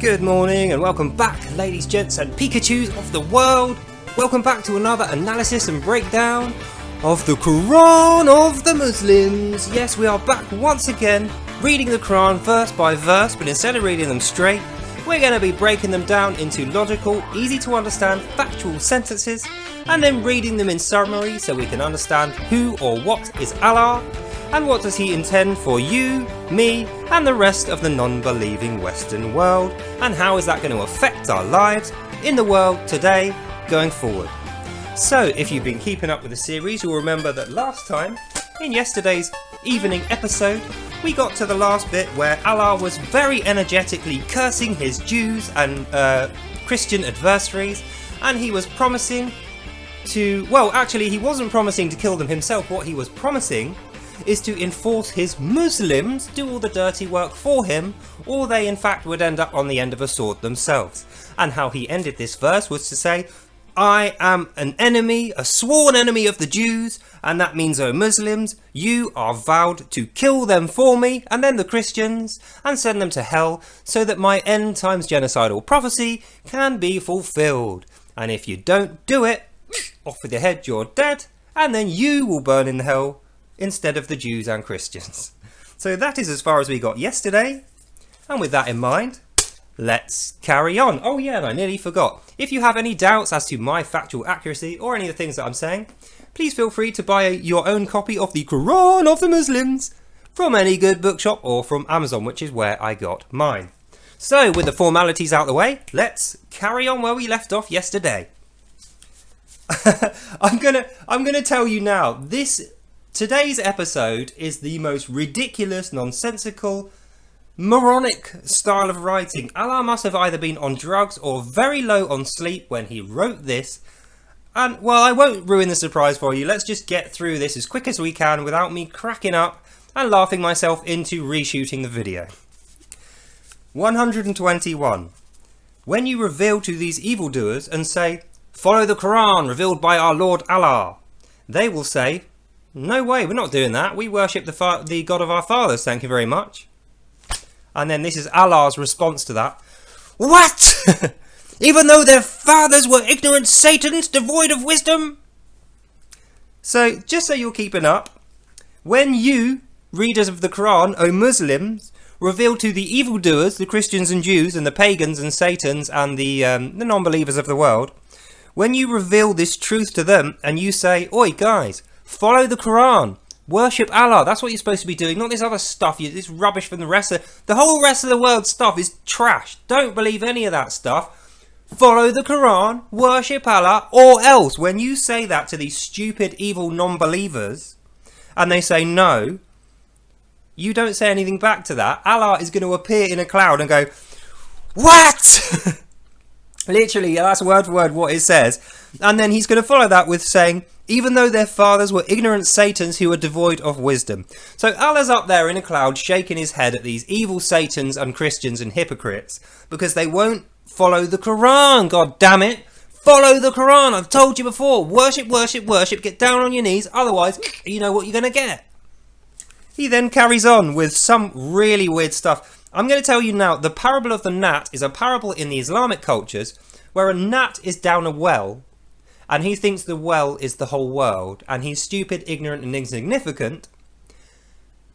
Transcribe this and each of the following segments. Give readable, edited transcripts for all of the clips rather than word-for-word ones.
Good morning and welcome back, ladies, gents and Pikachus of the world. Welcome back to another analysis and breakdown of the Quran of the Muslims. Yes, we are back once again, reading the Quran verse by verse, but instead of reading them straight, we're going to be breaking them down into logical, easy to understand, factual sentences, and then reading them in summary so we can understand who or what is Allah, and what does he intend for you, me, and the rest of the non-believing Western world, and how is that going to affect our lives in the world today, going forward. So, if you've been keeping up with the series, you'll remember that last time, in yesterday's evening episode, we got to the last bit where Allah was very energetically cursing his Jews and Christian adversaries, and he was promising to, well, actually he wasn't promising to kill them himself. What he was promising is to enforce his Muslims do all the dirty work for him, or they in fact would end up on the end of a sword themselves. And how he ended this verse was to say, I am an enemy, a sworn enemy of the Jews, and that means, O Muslims, you are vowed to kill them for me, and then the Christians, and send them to hell, so that my end times genocidal prophecy can be fulfilled. And if you don't do it, off with your head, you're dead, and then you will burn in hell instead of the Jews and Christians. So that is as far as we got yesterday, and with that in mind, let's carry on. Oh yeah, and I nearly forgot. If you have any doubts as to my factual accuracy or any of the things that I'm saying, please feel free to buy your own copy of the Quran of the Muslims from any good bookshop or from Amazon, which is where I got mine. So with the formalities out the way, let's carry on where we left off yesterday. I'm gonna tell you now, today's episode is the most ridiculous, nonsensical, moronic style of writing. Allah must have either been on drugs or very low on sleep when he wrote this. And, well, I won't ruin the surprise for you. Let's just get through this as quick as we can without me cracking up and laughing myself into reshooting the video. 121. When you reveal to these evildoers and say, follow the Quran revealed by our Lord Allah, they will say, no way, we're not doing that. We worship the God of our fathers, thank you very much. And then this is Allah's response to that. What? Even though their fathers were ignorant Satans, devoid of wisdom? So, just so you're keeping up, when you, readers of the Quran, O Muslims, reveal to the evildoers, the Christians and Jews, and the pagans and Satans, and the non-believers of the world, when you reveal this truth to them, and you say, oi guys, follow the Quran, worship Allah, that's what you're supposed to be doing, not this other stuff, this rubbish from the whole rest of the world stuff is trash, don't believe any of that stuff, follow the Quran, worship Allah, or else. When you say that to these stupid, evil non-believers, and they say no, you don't say anything back to that, Allah is going to appear in a cloud and go, what? Literally, that's word for word what it says, and then he's going to follow that with saying, even though their fathers were ignorant Satans who were devoid of wisdom. So Allah's up there in a cloud shaking his head at these evil Satans and Christians and hypocrites because they won't follow the Quran, god damn it. Follow the Quran, I've told you before. Worship, worship, worship, get down on your knees, otherwise you know what you're going to get. He then carries on with some really weird stuff. I'm going to tell you now, the parable of the gnat is a parable in the Islamic cultures where a gnat is down a well, and he thinks the well is the whole world, and he's stupid, ignorant, and insignificant.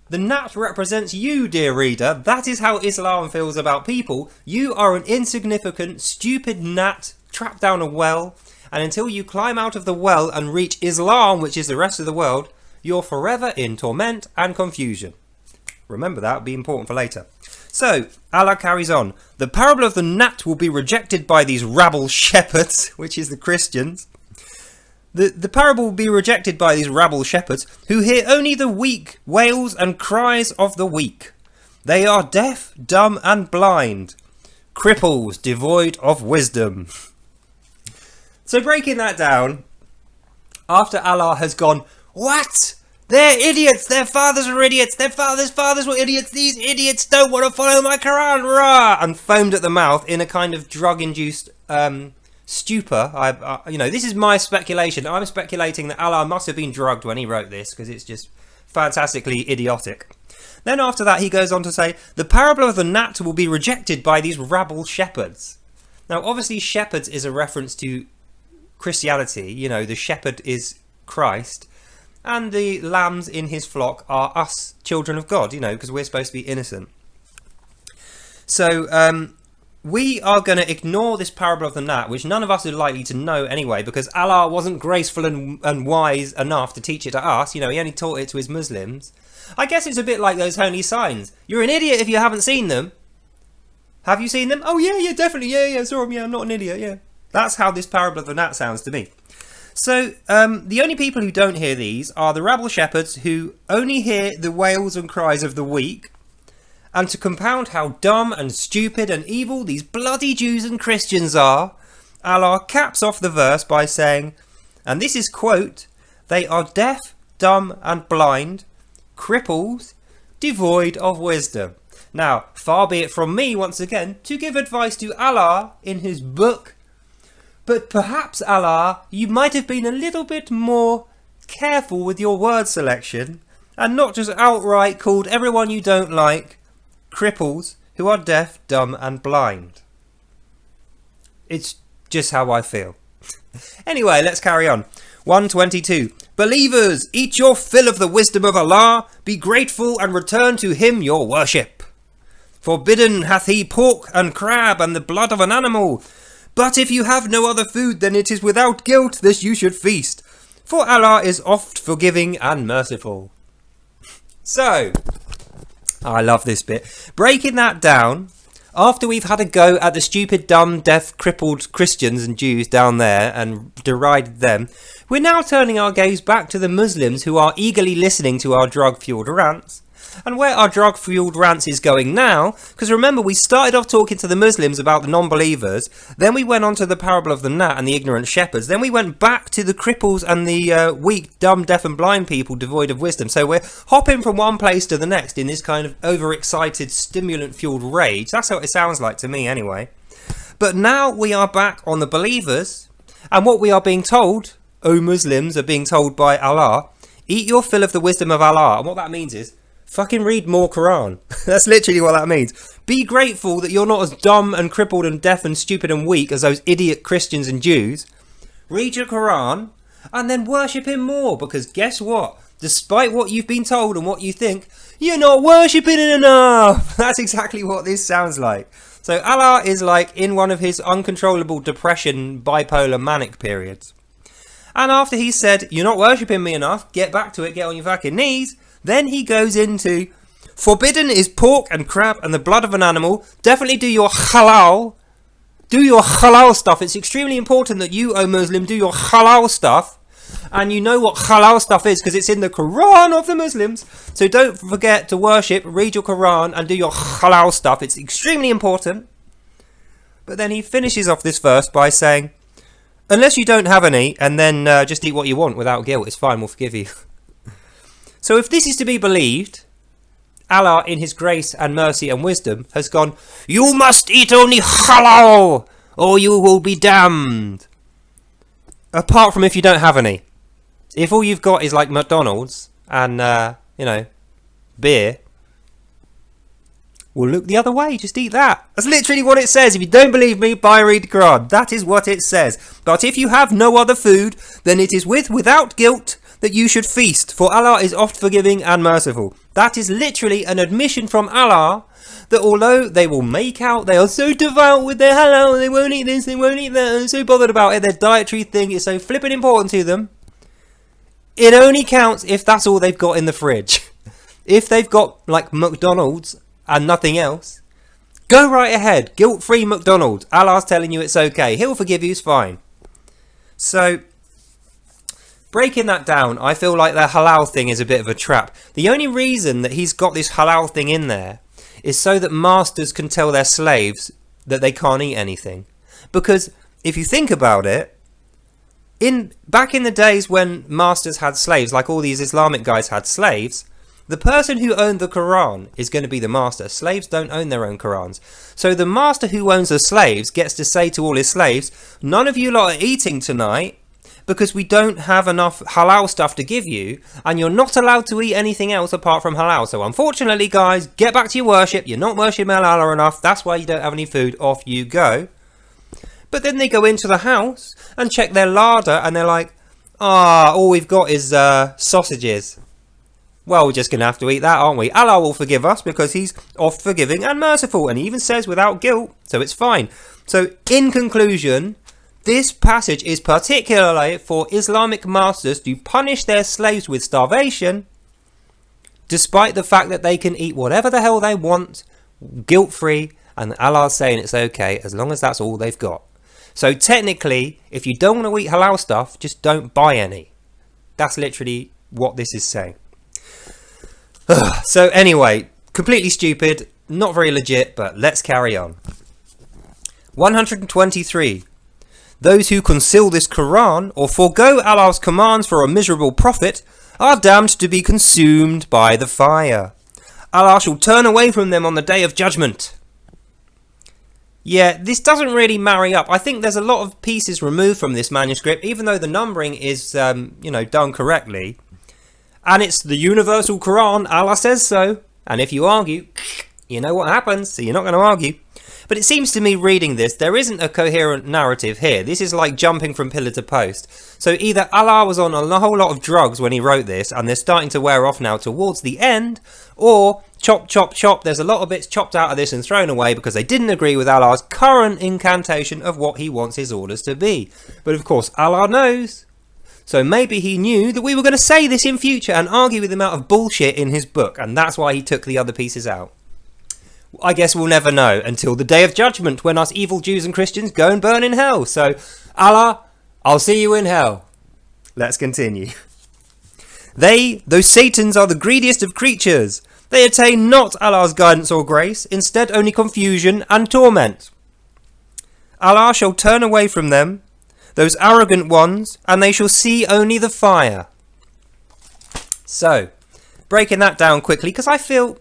The gnat represents you, dear reader. That is how Islam feels about people. You are an insignificant, stupid gnat trapped down a well, and until you climb out of the well and reach Islam, which is the rest of the world, you're forever in torment and confusion. Remember that, it'll be important for later. So, Allah carries on. The parable of the gnat will be rejected by these rabble shepherds, which is the Christians. The parable will be rejected by these rabble shepherds who hear only the weak wails and cries of the weak. They are deaf, dumb and blind, cripples devoid of wisdom. So breaking that down, after Allah has gone, what? They're idiots, their fathers were idiots, their fathers were idiots, these idiots don't want to follow my Quran, rah! And foamed at the mouth in a kind of drug-induced stupor. This is my speculation. I'm speculating that Allah must have been drugged when he wrote this because it's just fantastically idiotic. Then after that he goes on to say, the parable of the gnat will be rejected by these rabble shepherds. Now obviously shepherds is a reference to Christianity. You know, the shepherd is Christ, and the lambs in his flock are us, children of God, you know, because we're supposed to be innocent. So we are going to ignore this parable of the gnat, which none of us are likely to know anyway, because Allah wasn't graceful and wise enough to teach it to us. You know, he only taught it to his Muslims. I guess it's a bit like those holy signs. You're an idiot if you haven't seen them. Have you seen them? Oh yeah, definitely, yeah, saw them, yeah, I'm not an idiot, yeah. That's how this parable of the gnat sounds to me. So, the only people who don't hear these are the rabble shepherds, who only hear the wails and cries of the weak. And to compound how dumb and stupid and evil these bloody Jews and Christians are, Allah caps off the verse by saying, and this is quote, they are deaf, dumb and blind, cripples, devoid of wisdom. Now, far be it from me, once again, to give advice to Allah in his book, but perhaps, Allah, you might have been a little bit more careful with your word selection and not just outright called everyone you don't like cripples who are deaf, dumb and blind. It's just how I feel. Anyway, let's carry on. 122. Believers, eat your fill of the wisdom of Allah, be grateful and return to him your worship. Forbidden hath he pork and crab and the blood of an animal. But if you have no other food, then it is without guilt that you should feast. For Allah is oft forgiving and merciful. So, I love this bit. Breaking that down, after we've had a go at the stupid, dumb, deaf, crippled Christians and Jews down there and derided them, we're now turning our gaze back to the Muslims who are eagerly listening to our drug-fueled rants. And where our drug-fueled rants is going now, because remember we started off talking to the Muslims about the non-believers, then we went on to the parable of the gnat and the ignorant shepherds, then we went back to the cripples and the weak, dumb, deaf and blind people devoid of wisdom. So we're hopping from one place to the next in this kind of overexcited, stimulant-fueled rage. That's what it sounds like to me anyway. But now we are back on the believers, and what we are being told, O Muslims, are being told by Allah, eat your fill of the wisdom of Allah. And what that means is, fucking read more Quran. That's literally what that means. Be grateful that you're not as dumb and crippled and deaf and stupid and weak as those idiot Christians and Jews. Read your Quran and then worship him more, because guess what? Despite what you've been told and what you think, you're not worshipping it enough. That's exactly what this sounds like. So Allah is like in one of his uncontrollable depression, bipolar, manic periods. And after he said, you're not worshipping me enough, get back to it, get on your fucking knees, then he goes into, forbidden is pork and crab and the blood of an animal. Definitely do your halal. Do your halal stuff. It's extremely important that you, O Muslim, do your halal stuff. And you know what halal stuff is because it's in the Quran of the Muslims. So don't forget to worship, read your Quran and do your halal stuff. It's extremely important. But then he finishes off this verse by saying, unless you don't have any, and then just eat what you want without guilt, it's fine, we'll forgive you. So if this is to be believed, Allah in his grace and mercy and wisdom has gone, you must eat only halal or you will be damned. Apart from if you don't have any. If all you've got is like McDonald's and, beer, well, look the other way, just eat that. That's literally what it says. If you don't believe me, read the Quran. That is what it says. But if you have no other food, then it is without guilt that you should feast, for Allah is oft forgiving and merciful. That is literally an admission from Allah that although they will make out they are so devout with their halal, they won't eat this, they won't eat that, they're so bothered about it, their dietary thing is so flipping important to them, it only counts if that's all they've got in the fridge. If they've got like McDonald's and nothing else, go right ahead, guilt-free McDonald's. Allah's telling you it's okay, he'll forgive you, it's fine. So breaking that down, I feel like the halal thing is a bit of a trap. The only reason that he's got this halal thing in there is so that masters can tell their slaves that they can't eat anything. Because if you think about it, back in the days when masters had slaves, like all these Islamic guys had slaves, the person who owned the Quran is going to be the master. Slaves don't own their own Qurans. So the master who owns the slaves gets to say to all his slaves, none of you lot are eating tonight, because we don't have enough halal stuff to give you, and you're not allowed to eat anything else apart from halal. So unfortunately, guys, get back to your worship. You're not worshipping Allah enough. That's why you don't have any food. Off you go. But then they go into the house and check their larder, and they're like, all we've got is sausages. Well, we're just going to have to eat that, aren't we? Allah will forgive us because he's oft forgiving and merciful, and he even says without guilt, so it's fine. So in conclusion, this passage is particularly for Islamic masters to punish their slaves with starvation, despite the fact that they can eat whatever the hell they want, guilt-free, and Allah's saying it's okay as long as that's all they've got. So technically, if you don't want to eat halal stuff, just don't buy any. That's literally what this is saying. So anyway, completely stupid, not very legit, but let's carry on. 123. Those who conceal this Quran or forego Allah's commands for a miserable profit are damned to be consumed by the fire. Allah shall turn away from them on the day of judgment. Yeah, this doesn't really marry up. I think there's a lot of pieces removed from this manuscript, even though the numbering is, done correctly. And it's the universal Quran, Allah says so. And if you argue, you know what happens, so you're not going to argue. But it seems to me reading this, there isn't a coherent narrative here. This is like jumping from pillar to post. So either Allah was on a whole lot of drugs when he wrote this, and they're starting to wear off now towards the end, or chop, chop, chop, there's a lot of bits chopped out of this and thrown away because they didn't agree with Allah's current incantation of what he wants his orders to be. But of course, Allah knows. So maybe he knew that we were going to say this in future and argue with him out of bullshit in his book, and that's why he took the other pieces out. I guess we'll never know until the day of judgment when us evil Jews and Christians go and burn in hell. So, Allah, I'll see you in hell. Let's continue. Those Satans are the greediest of creatures. They attain not Allah's guidance or grace, instead only confusion and torment. Allah shall turn away from them, those arrogant ones, and they shall see only the fire. So, breaking that down quickly, because I feel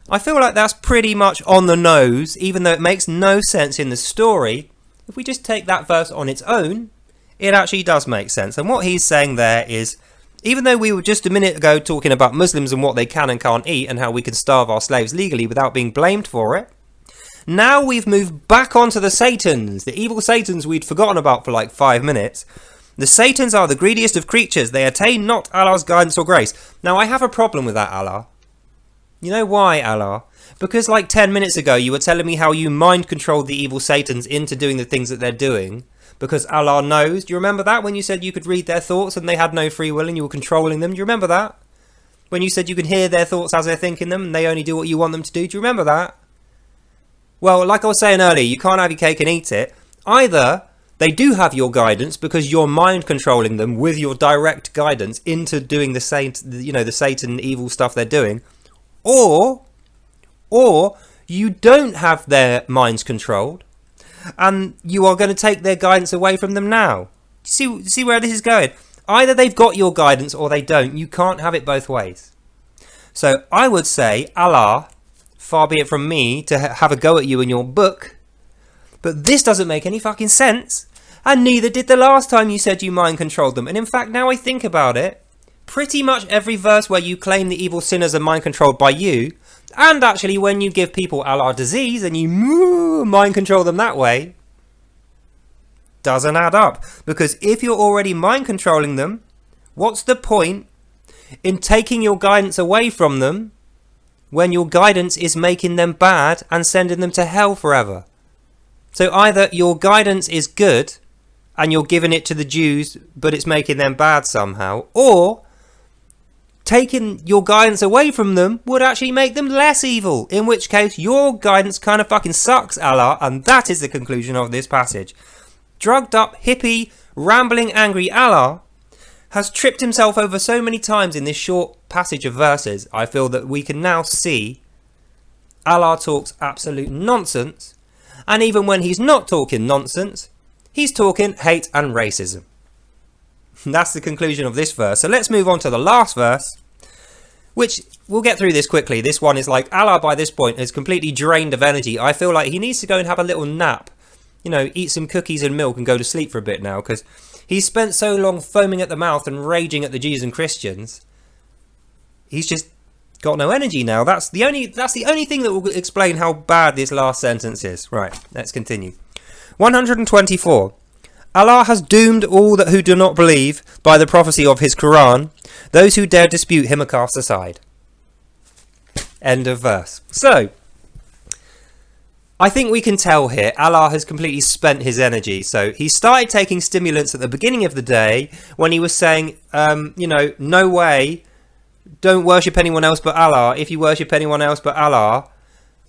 like that's pretty much on the nose, even though it makes no sense in the story. If we just take that verse on its own, it actually does make sense. And what he's saying there is, even though we were just a minute ago talking about Muslims and what they can and can't eat and how we can starve our slaves legally without being blamed for it, now we've moved back onto the Satans, the evil Satans we'd forgotten about for like 5 minutes. The Satans are the greediest of creatures. They attain not Allah's guidance or grace. Now, I have a problem with that, Allah. You know why, Allah? Because like 10 minutes ago, you were telling me how you mind-controlled the evil Satans into doing the things that they're doing. Because Allah knows. Do you remember that? When you said you could read their thoughts and they had no free will and you were controlling them. Do you remember that? When you said you can hear their thoughts as they're thinking them and they only do what you want them to do. Do you remember that? Well, like I was saying earlier, you can't have your cake and eat it. Either they do have your guidance because you're mind controlling them with your direct guidance into doing the Satan evil stuff they're doing, or you don't have their minds controlled, and you are going to take their guidance away from them now. See where this is going? Either they've got your guidance or they don't. You can't have it both ways. So I would say, Allah, far be it from me to have a go at you in your book, but this doesn't make any fucking sense, and neither did the last time you said you mind controlled them. And in fact, now I think about it, pretty much every verse where you claim the evil sinners are mind controlled by you, and actually when you give people Allah disease and you mind control them that way, doesn't add up. Because if you're already mind controlling them, what's the point in taking your guidance away from them when your guidance is making them bad and sending them to hell forever? So either your guidance is good and you're giving it to the Jews but it's making them bad somehow, or taking your guidance away from them would actually make them less evil, in which case your guidance kind of fucking sucks, Allah. And that is the conclusion of this passage. Drugged up, hippie, rambling, angry Allah has tripped himself over so many times in this short passage of verses. I feel that we can now see Allah talks absolute nonsense, and even when he's not talking nonsense, he's talking hate and racism. That's the conclusion of this verse. So let's move on to the last verse, which we'll get through this quickly. This one is like Allah by this point is completely drained of energy. I feel like he needs to go and have a little nap. eat some cookies and milk and go to sleep for a bit now, because he's spent so long foaming at the mouth and raging at the Jews and Christians. He's just got no energy now. That's the only thing that will explain how bad this last sentence is. Right, let's continue. 124. Allah has doomed all that who do not believe by the prophecy of his Quran. Those who dare dispute him are cast aside. End of verse. So, I think we can tell here Allah has completely spent his energy. So he started taking stimulants at the beginning of the day when he was saying, no way, don't worship anyone else but Allah. If you worship anyone else but Allah,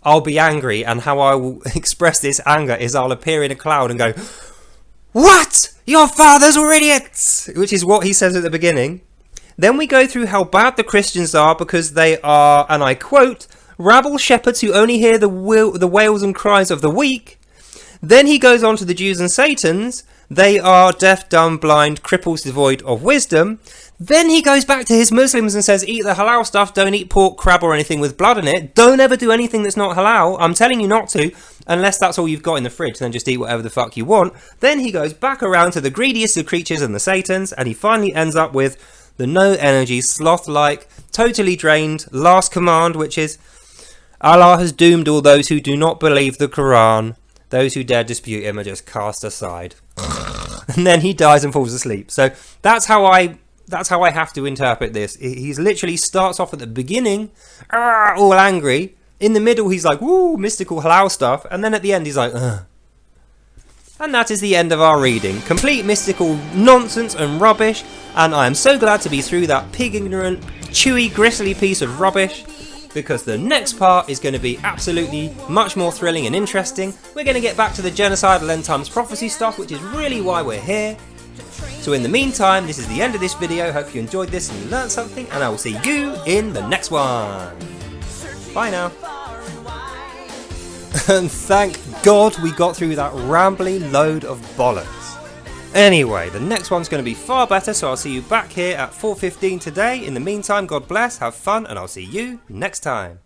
I'll be angry. And how I will express this anger is I'll appear in a cloud and go, "What? Your fathers were idiots!" Which is what he says at the beginning. Then we go through how bad the Christians are because they are, and I quote, rabble shepherds who only hear the wails and cries of the weak. Then he goes on to the Jews and Satans. They are deaf, dumb, blind, cripples devoid of wisdom. Then he goes back to his Muslims and says, eat the halal stuff, don't eat pork, crab or anything with blood in it. Don't ever do anything that's not halal. I'm telling you not to, unless that's all you've got in the fridge, then just eat whatever the fuck you want. Then he goes back around to the greediest of creatures and the Satans, and he finally ends up with the no energy, sloth-like, totally drained last command, which is, Allah has doomed all those who do not believe the Quran. Those who dare dispute him are just cast aside. And then he dies and falls asleep. So that's how I have to interpret this. He's literally starts off at the beginning, all angry. In the middle, he's like, woo, mystical halal stuff. And then at the end, he's like, ugh. And that is the end of our reading. Complete mystical nonsense and rubbish. And I am so glad to be through that pig-ignorant, chewy, gristly piece of rubbish, because the next part is going to be absolutely much more thrilling and interesting. We're going to get back to the genocidal end times prophecy stuff, which is really why we're here. So in the meantime, this is the end of this video. Hope you enjoyed this and learned something, and I will see you in the next one. Bye now. And thank God we got through that rambly load of bollocks. Anyway, the next one's going to be far better, so I'll see you back here at 4:15 today. In the meantime, God bless, have fun, and I'll see you next time.